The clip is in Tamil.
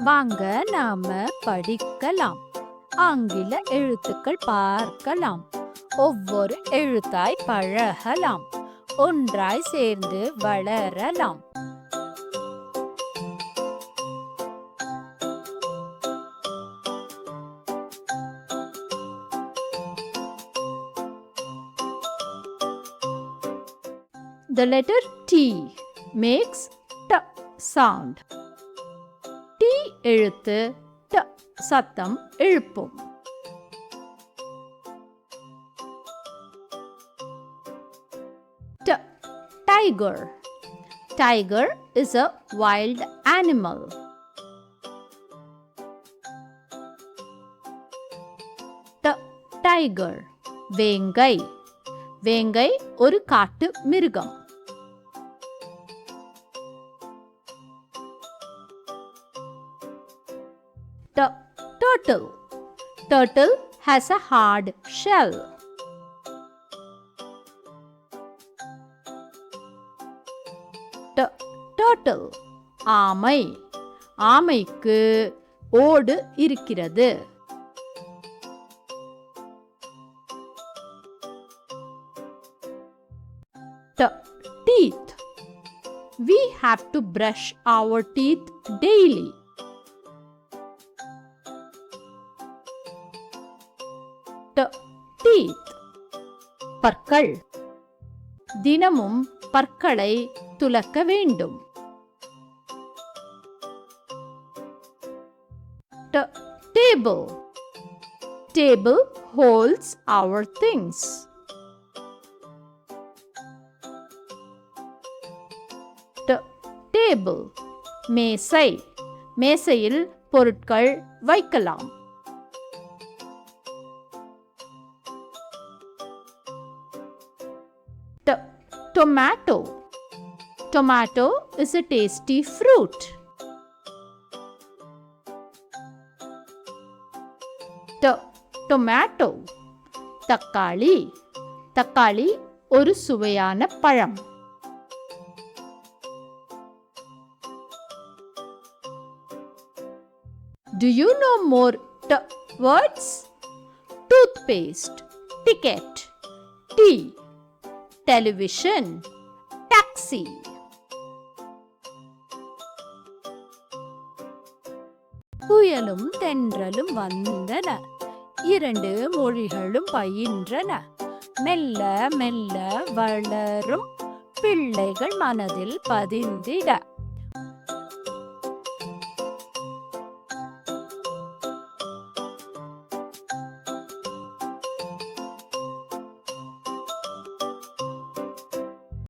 வாங்க நாம படிக்கலாம். ஆங்கில எழுத்துக்கள் பார்க்கலாம். ஒவ்வொரு எழுத்தாய் பழகலாம். ஒன்றாய் சேர்ந்து வளரலாம். The letter T makes T sound. T எழுத்து T சத்தம் எழுப்பும். T tiger. Tiger is a wild animal. T tiger. வேங்கை. வேங்கை ஒரு காட்டு மிருகம். T turtle. Turtle has a hard shell. T turtle. ஆமை. ஆமைக்கு ஓடு இருக்கிறது. T teeth. We have to brush our teeth daily. T teeth. பற்கள். தினமும் பற்களை துலக்க வேண்டும். T table. Table holds our things. T table. மேசை. மேசையில் பொருட்கள் வைக்கலாம். T tomato. Tomato is a tasty fruit. T tomato. தக்காளி. தக்காளி ஒரு சுவையான பழம். Do you know more T words? Toothpaste, ticket, tea, television, taxi. புயலும் தென்றலும் வந்தன. இரண்டு மொழிகளும் பயின்றன. மெல்ல மெல்ல வளரும் பிள்ளைகள் மனதில் பதிந்திட.